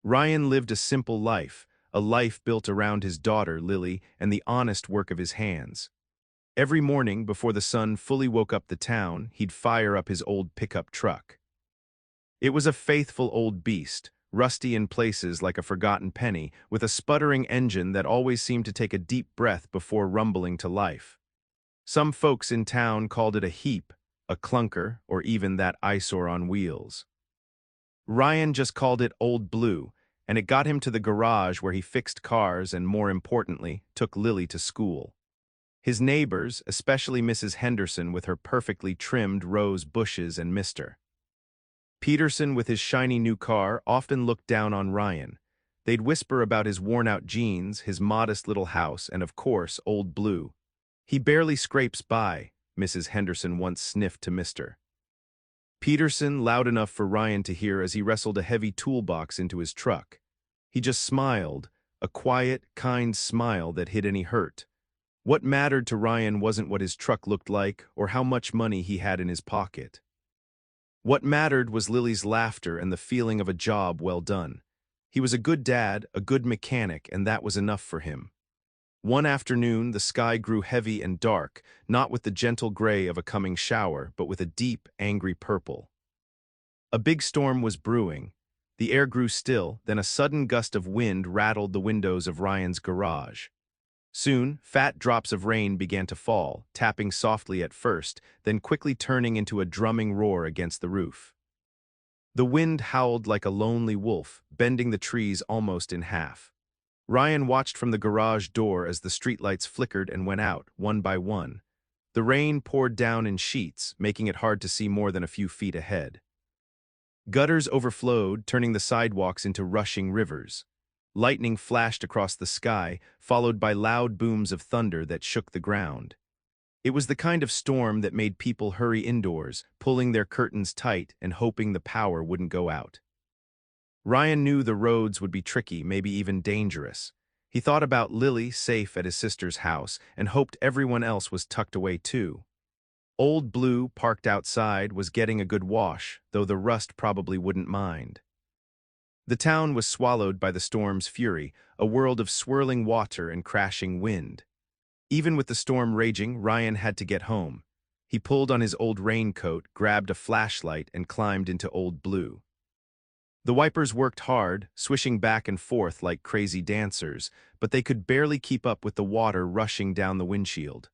Ryan lived a simple life, a life built around his daughter, Lily, and the honest work of his hands. Every morning, before the sun fully woke up the town, he'd fire up his old pickup truck. It was a faithful old beast, rusty in places like a forgotten penny, with a sputtering engine that always seemed to take a deep breath before rumbling to life. Some folks in town called it a heap, a clunker, or even that eyesore on wheels. Ryan just called it Old Blue, and it got him to the garage where he fixed cars and, more importantly, took Lily to school. His neighbors, especially Mrs. Henderson with her perfectly trimmed rose bushes and Mr. Peterson with his shiny new car, often looked down on Ryan. They'd whisper about his worn-out jeans, his modest little house, and of course, Old Blue. "He barely scrapes by," Mrs. Henderson once sniffed to Mr. Peterson, loud enough for Ryan to hear as he wrestled a heavy toolbox into his truck. He just smiled, a quiet, kind smile that hid any hurt. What mattered to Ryan wasn't what his truck looked like or how much money he had in his pocket. What mattered was Lily's laughter and the feeling of a job well done. He was a good dad, a good mechanic, and that was enough for him. One afternoon, the sky grew heavy and dark, not with the gentle gray of a coming shower, but with a deep, angry purple. A big storm was brewing. The air grew still, then a sudden gust of wind rattled the windows of Ryan's garage. Soon, fat drops of rain began to fall, tapping softly at first, then quickly turning into a drumming roar against the roof. The wind howled like a lonely wolf, bending the trees almost in half. Ryan watched from the garage door as the streetlights flickered and went out, one by one. The rain poured down in sheets, making it hard to see more than a few feet ahead. Gutters overflowed, turning the sidewalks into rushing rivers. Lightning flashed across the sky, followed by loud booms of thunder that shook the ground. It was the kind of storm that made people hurry indoors, pulling their curtains tight and hoping the power wouldn't go out. Ryan knew the roads would be tricky, maybe even dangerous. He thought about Lily safe at his sister's house and hoped everyone else was tucked away too. Old Blue, parked outside, was getting a good wash, though the rust probably wouldn't mind. The town was swallowed by the storm's fury, a world of swirling water and crashing wind. Even with the storm raging, Ryan had to get home. He pulled on his old raincoat, grabbed a flashlight, and climbed into Old Blue. The wipers worked hard, swishing back and forth like crazy dancers, but they could barely keep up with the water rushing down the windshield.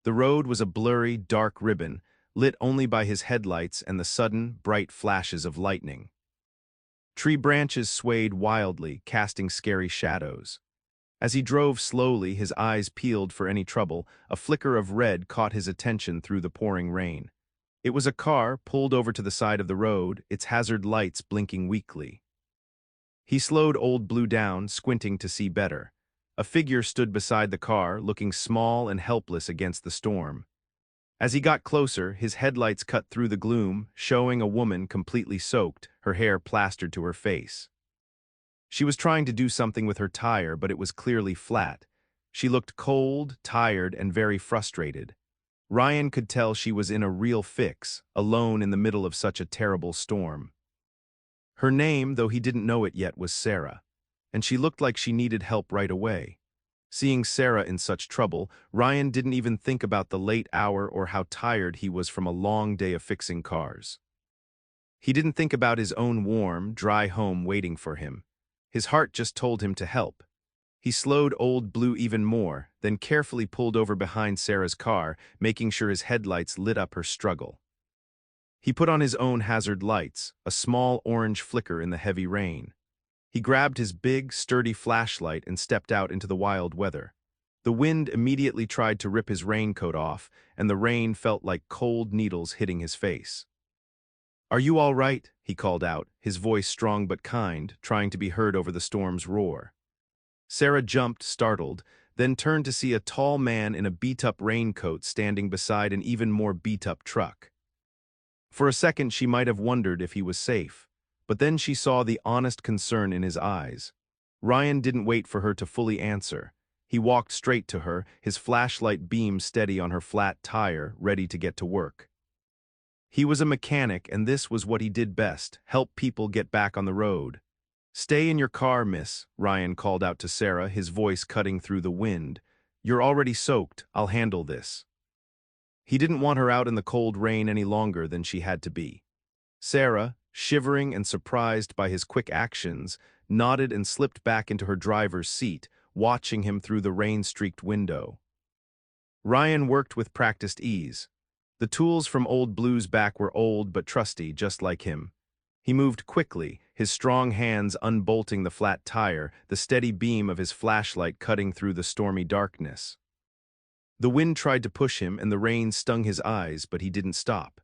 The road was a blurry, dark ribbon, lit only by his headlights and the sudden, bright flashes of lightning. Tree branches swayed wildly, casting scary shadows. As he drove slowly, his eyes peeled for any trouble. A flicker of red caught his attention through the pouring rain. It was a car pulled over to the side of the road, its hazard lights blinking weakly. He slowed Old Blue down, squinting to see better. A figure stood beside the car, looking small and helpless against the storm. As he got closer, his headlights cut through the gloom, showing a woman completely soaked, her hair plastered to her face. She was trying to do something with her tire, but it was clearly flat. She looked cold, tired, and very frustrated. Ryan could tell she was in a real fix, alone in the middle of such a terrible storm. Her name, though he didn't know it yet, was Sarah, and she looked like she needed help right away. Seeing Sarah in such trouble, Ryan didn't even think about the late hour or how tired he was from a long day of fixing cars. He didn't think about his own warm, dry home waiting for him. His heart just told him to help. He slowed Old Blue even more, then carefully pulled over behind Sarah's car, making sure his headlights lit up her struggle. He put on his own hazard lights, a small orange flicker in the heavy rain. He grabbed his big, sturdy flashlight and stepped out into the wild weather. The wind immediately tried to rip his raincoat off, and the rain felt like cold needles hitting his face. "Are you all right?" he called out, his voice strong but kind, trying to be heard over the storm's roar. Sarah jumped, startled, then turned to see a tall man in a beat-up raincoat standing beside an even more beat-up truck. For a second, she might have wondered if he was safe, but then she saw the honest concern in his eyes. Ryan didn't wait for her to fully answer. He walked straight to her, his flashlight beam steady on her flat tire, ready to get to work. He was a mechanic, and this was what he did best: help people get back on the road. "Stay in your car, miss," Ryan called out to Sarah, his voice cutting through the wind. "You're already soaked. I'll handle this." He didn't want her out in the cold rain any longer than she had to be. Sarah, shivering and surprised by his quick actions, nodded and slipped back into her driver's seat, watching him through the rain-streaked window. Ryan worked with practiced ease. The tools from Old Blue's back were old but trusty, just like him. He moved quickly, his strong hands unbolting the flat tire, the steady beam of his flashlight cutting through the stormy darkness. The wind tried to push him and the rain stung his eyes, but he didn't stop.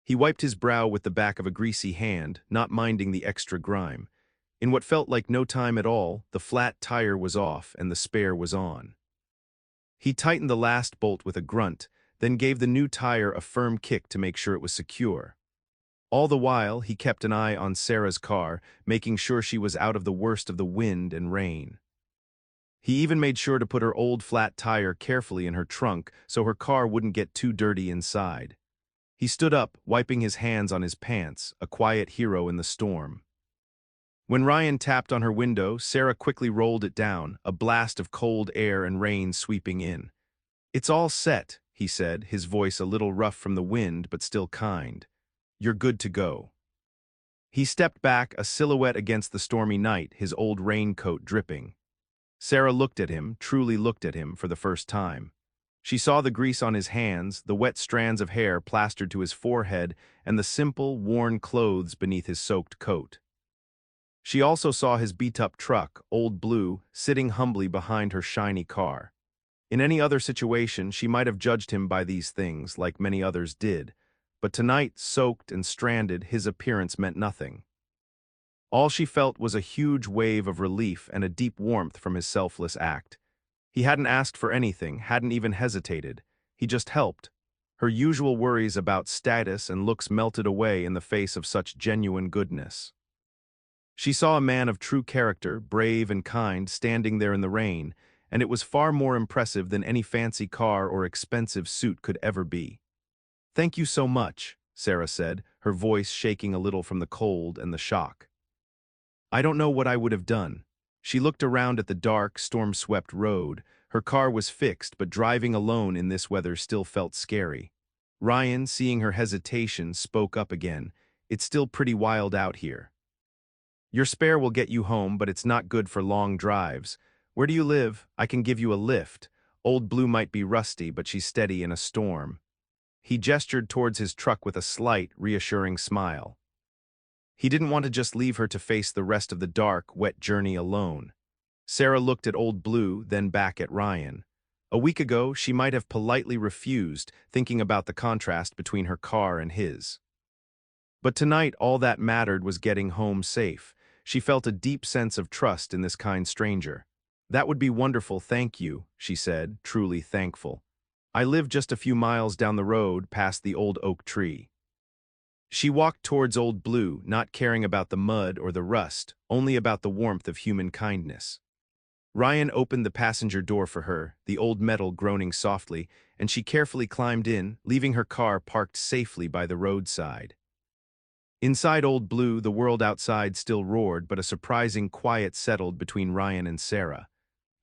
He wiped his brow with the back of a greasy hand, not minding the extra grime. In what felt like no time at all, the flat tire was off and the spare was on. He tightened the last bolt with a grunt, then gave the new tire a firm kick to make sure it was secure. All the while, he kept an eye on Sarah's car, making sure she was out of the worst of the wind and rain. He even made sure to put her old flat tire carefully in her trunk so her car wouldn't get too dirty inside. He stood up, wiping his hands on his pants, a quiet hero in the storm. When Ryan tapped on her window, Sarah quickly rolled it down, a blast of cold air and rain sweeping in. "It's all set," he said, his voice a little rough from the wind but still kind. "You're good to go." He stepped back, a silhouette against the stormy night, his old raincoat dripping. Sarah looked at him, truly looked at him, for the first time. She saw the grease on his hands, the wet strands of hair plastered to his forehead, and the simple, worn clothes beneath his soaked coat. She also saw his beat-up truck, Old Blue, sitting humbly behind her shiny car. In any other situation, she might have judged him by these things, like many others did, but tonight, soaked and stranded, his appearance meant nothing. All she felt was a huge wave of relief and a deep warmth from his selfless act. He hadn't asked for anything, hadn't even hesitated. He just helped. Her usual worries about status and looks melted away in the face of such genuine goodness. She saw a man of true character, brave and kind, standing there in the rain, and it was far more impressive than any fancy car or expensive suit could ever be. "Thank you so much," Sarah said, her voice shaking a little from the cold and the shock. "I don't know what I would have done." She looked around at the dark, storm-swept road. Her car was fixed, but driving alone in this weather still felt scary. Ryan, seeing her hesitation, spoke up again. "It's still pretty wild out here. Your spare will get you home, but it's not good for long drives. Where do you live? I can give you a lift. Old Blue might be rusty, but she's steady in a storm." He gestured towards his truck with a slight, reassuring smile. He didn't want to just leave her to face the rest of the dark, wet journey alone. Sarah looked at Old Blue, then back at Ryan. A week ago, she might have politely refused, thinking about the contrast between her car and his. But tonight, all that mattered was getting home safe. She felt a deep sense of trust in this kind stranger. "That would be wonderful, thank you," she said, truly thankful. "I live just a few miles down the road, past the old oak tree." She walked towards Old Blue, not caring about the mud or the rust, only about the warmth of human kindness. Ryan opened the passenger door for her, the old metal groaning softly, and she carefully climbed in, leaving her car parked safely by the roadside. Inside Old Blue, the world outside still roared, but a surprising quiet settled between Ryan and Sarah.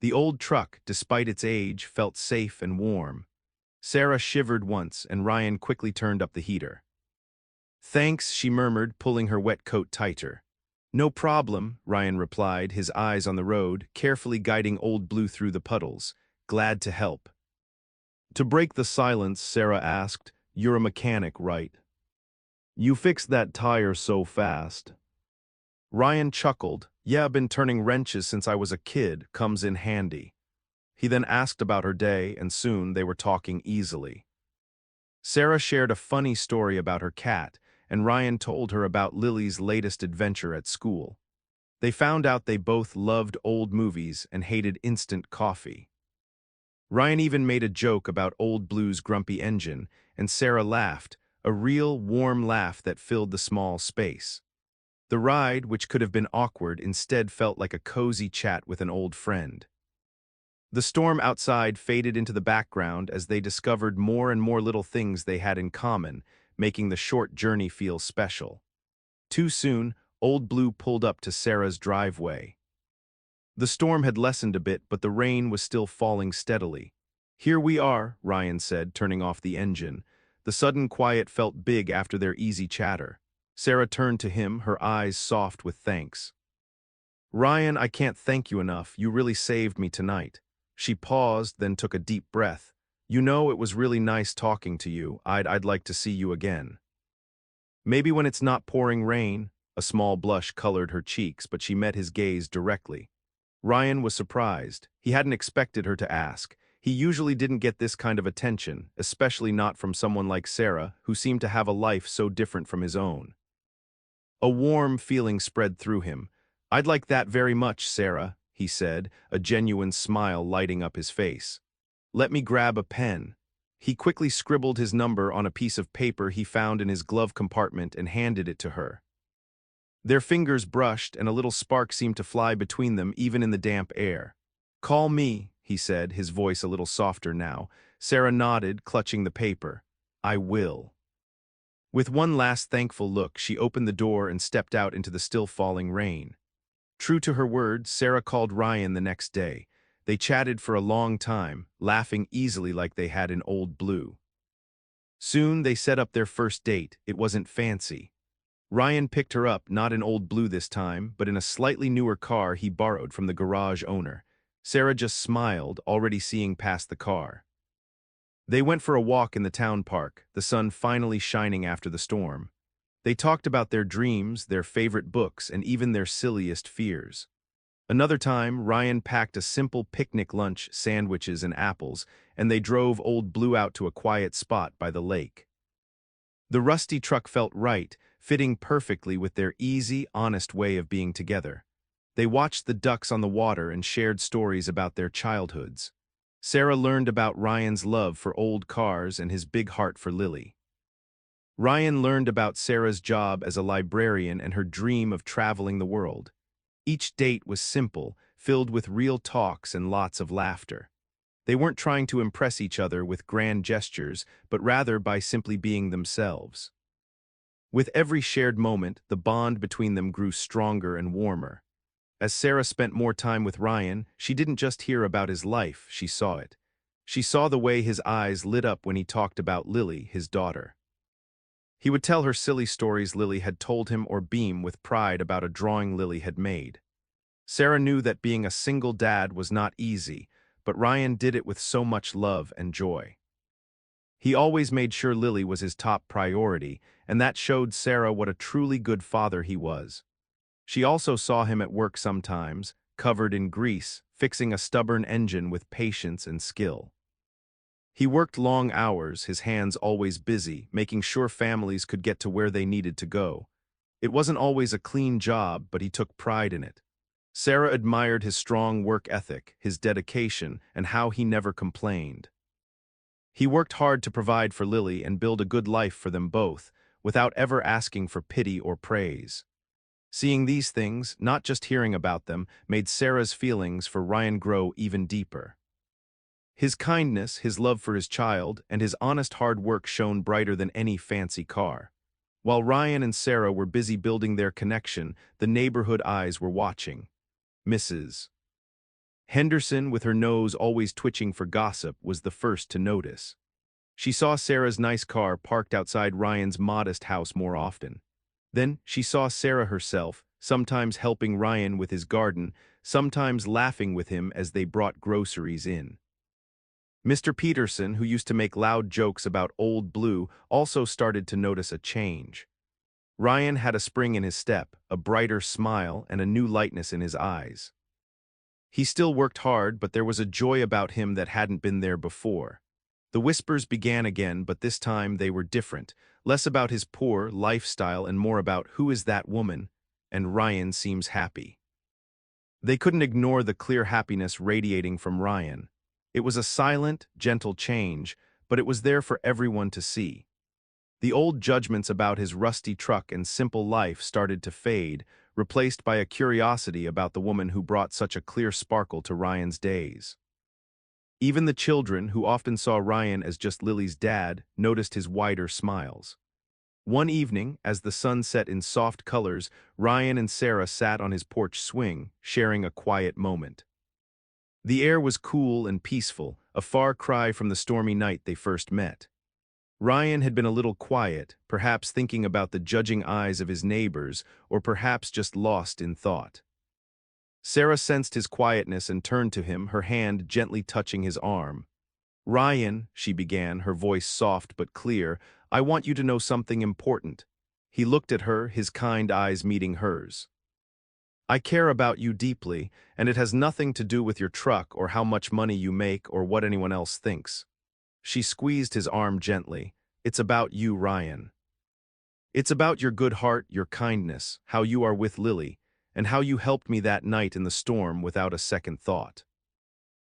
The old truck, despite its age, felt safe and warm. Sarah shivered once, and Ryan quickly turned up the heater. "Thanks," she murmured, pulling her wet coat tighter. "No problem," Ryan replied, his eyes on the road, carefully guiding Old Blue through the puddles. "Glad to help." To break the silence, Sarah asked, "You're a mechanic, right? You fixed that tire so fast." Ryan chuckled. "Yeah, I've been turning wrenches since I was a kid, comes in handy." He then asked about her day, and soon they were talking easily. Sarah shared a funny story about her cat, and Ryan told her about Lily's latest adventure at school. They found out they both loved old movies and hated instant coffee. Ryan even made a joke about Old Blue's grumpy engine, and Sarah laughed, a real, warm laugh that filled the small space. The ride, which could have been awkward, instead felt like a cozy chat with an old friend. The storm outside faded into the background as they discovered more and more little things they had in common, making the short journey feel special. Too soon, Old Blue pulled up to Sarah's driveway. The storm had lessened a bit, but the rain was still falling steadily. "Here we are," Ryan said, turning off the engine. The sudden quiet felt big after their easy chatter. Sarah turned to him, her eyes soft with thanks. "Ryan, I can't thank you enough. You really saved me tonight." She paused, then took a deep breath. "You know, it was really nice talking to you. I'd like to see you again. Maybe when it's not pouring rain." A small blush colored her cheeks, but she met his gaze directly. Ryan was surprised. He hadn't expected her to ask. He usually didn't get this kind of attention, especially not from someone like Sarah, who seemed to have a life so different from his own. A warm feeling spread through him. "I'd like that very much, Sarah," he said, a genuine smile lighting up his face. "Let me grab a pen." He quickly scribbled his number on a piece of paper he found in his glove compartment and handed it to her. Their fingers brushed, and a little spark seemed to fly between them even in the damp air. "Call me," he said, his voice a little softer now. Sarah nodded, clutching the paper. "I will." With one last thankful look, she opened the door and stepped out into the still falling rain. True to her word, Sarah called Ryan the next day. They chatted for a long time, laughing easily like they had in Old Blue. Soon they set up their first date. It wasn't fancy. Ryan picked her up, not in Old Blue this time, but in a slightly newer car he borrowed from the garage owner. Sarah just smiled, already seeing past the car. They went for a walk in the town park, the sun finally shining after the storm. They talked about their dreams, their favorite books, and even their silliest fears. Another time, Ryan packed a simple picnic lunch, sandwiches and apples, and they drove Old Blue out to a quiet spot by the lake. The rusty truck felt right, fitting perfectly with their easy, honest way of being together. They watched the ducks on the water and shared stories about their childhoods. Sarah learned about Ryan's love for old cars and his big heart for Lily. Ryan learned about Sarah's job as a librarian and her dream of traveling the world. Each date was simple, filled with real talks and lots of laughter. They weren't trying to impress each other with grand gestures, but rather by simply being themselves. With every shared moment, the bond between them grew stronger and warmer. As Sarah spent more time with Ryan, she didn't just hear about his life, she saw it. She saw the way his eyes lit up when he talked about Lily, his daughter. He would tell her silly stories Lily had told him or beam with pride about a drawing Lily had made. Sarah knew that being a single dad was not easy, but Ryan did it with so much love and joy. He always made sure Lily was his top priority, and that showed Sarah what a truly good father he was. She also saw him at work sometimes, covered in grease, fixing a stubborn engine with patience and skill. He worked long hours, his hands always busy, making sure families could get to where they needed to go. It wasn't always a clean job, but he took pride in it. Sarah admired his strong work ethic, his dedication, and how he never complained. He worked hard to provide for Lily and build a good life for them both, without ever asking for pity or praise. Seeing these things, not just hearing about them, made Sarah's feelings for Ryan grow even deeper. His kindness, his love for his child, and his honest hard work shone brighter than any fancy car. While Ryan and Sarah were busy building their connection, the neighborhood eyes were watching. Mrs. Henderson, with her nose always twitching for gossip, was the first to notice. She saw Sarah's nice car parked outside Ryan's modest house more often. Then she saw Sarah herself, sometimes helping Ryan with his garden, sometimes laughing with him as they brought groceries in. Mr. Peterson, who used to make loud jokes about Old Blue, also started to notice a change. Ryan had a spring in his step, a brighter smile, and a new lightness in his eyes. He still worked hard, but there was a joy about him that hadn't been there before. The whispers began again, but this time they were different, less about his poor lifestyle and more about who is that woman, and Ryan seems happy. They couldn't ignore the clear happiness radiating from Ryan. It was a silent, gentle change, but it was there for everyone to see. The old judgments about his rusty truck and simple life started to fade, replaced by a curiosity about the woman who brought such a clear sparkle to Ryan's days. Even the children, who often saw Ryan as just Lily's dad, noticed his wider smiles. One evening, as the sun set in soft colors, Ryan and Sarah sat on his porch swing, sharing a quiet moment. The air was cool and peaceful, a far cry from the stormy night they first met. Ryan had been a little quiet, perhaps thinking about the judging eyes of his neighbors, or perhaps just lost in thought. Sarah sensed his quietness and turned to him, her hand gently touching his arm. "Ryan," she began, her voice soft but clear, "I want you to know something important." He looked at her, his kind eyes meeting hers. "I care about you deeply, and it has nothing to do with your truck or how much money you make or what anyone else thinks." She squeezed his arm gently. "It's about you, Ryan. It's about your good heart, your kindness, how you are with Lily, and how you helped me that night in the storm without a second thought."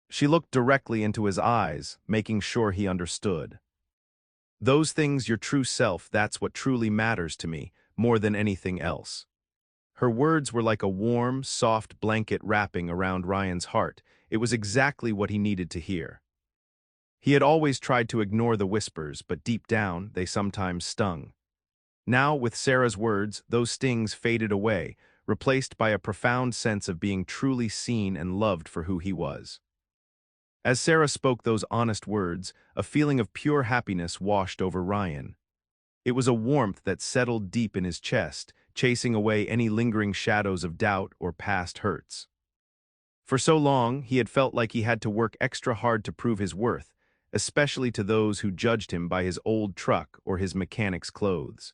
She looked directly into his eyes, making sure he understood. "Those things, your true self, that's what truly matters to me, more than anything else." Her words were like a warm, soft blanket wrapping around Ryan's heart. It was exactly what he needed to hear. He had always tried to ignore the whispers, but deep down, they sometimes stung. Now, with Sarah's words, those stings faded away, replaced by a profound sense of being truly seen and loved for who he was. As Sarah spoke those honest words, a feeling of pure happiness washed over Ryan. It was a warmth that settled deep in his chest, chasing away any lingering shadows of doubt or past hurts. For so long, he had felt like he had to work extra hard to prove his worth, especially to those who judged him by his old truck or his mechanic's clothes.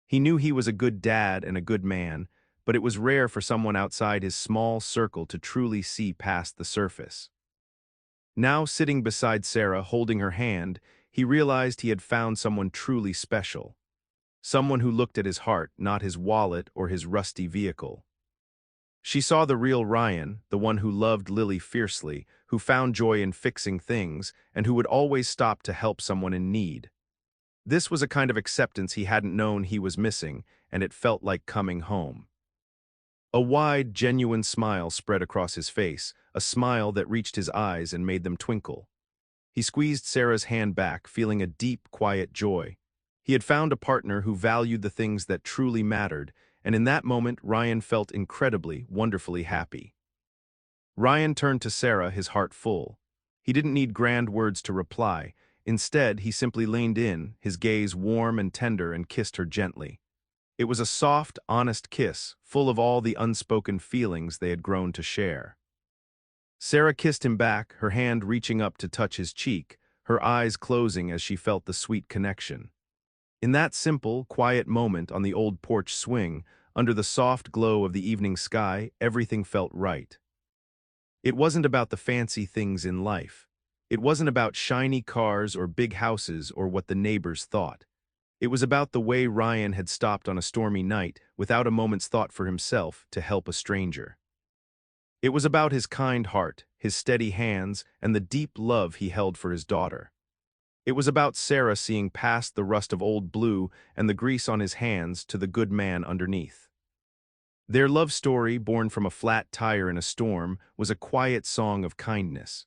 He knew he was a good dad and a good man, but it was rare for someone outside his small circle to truly see past the surface. Now, sitting beside Sarah, holding her hand, he realized he had found someone truly special. Someone who looked at his heart, not his wallet or his rusty vehicle. She saw the real Ryan, the one who loved Lily fiercely, who found joy in fixing things, and who would always stop to help someone in need. This was a kind of acceptance he hadn't known he was missing, and it felt like coming home. A wide, genuine smile spread across his face, a smile that reached his eyes and made them twinkle. He squeezed Sarah's hand back, feeling a deep, quiet joy. He had found a partner who valued the things that truly mattered, and in that moment Ryan felt incredibly, wonderfully happy. Ryan turned to Sarah, his heart full. He didn't need grand words to reply. Instead, he simply leaned in, his gaze warm and tender, and kissed her gently. It was a soft, honest kiss, full of all the unspoken feelings they had grown to share. Sarah kissed him back, her hand reaching up to touch his cheek, her eyes closing as she felt the sweet connection. In that simple, quiet moment on the old porch swing, under the soft glow of the evening sky, everything felt right. It wasn't about the fancy things in life. It wasn't about shiny cars or big houses or what the neighbors thought. It was about the way Ryan had stopped on a stormy night, without a moment's thought for himself, to help a stranger. It was about his kind heart, his steady hands, and the deep love he held for his daughter. It was about Sarah seeing past the rust of old blue and the grease on his hands to the good man underneath. Their love story, born from a flat tire in a storm, was a quiet song of kindness.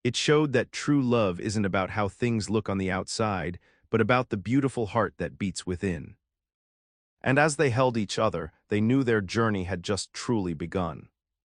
It showed that true love isn't about how things look on the outside, but about the beautiful heart that beats within. And as they held each other, they knew their journey had just truly begun.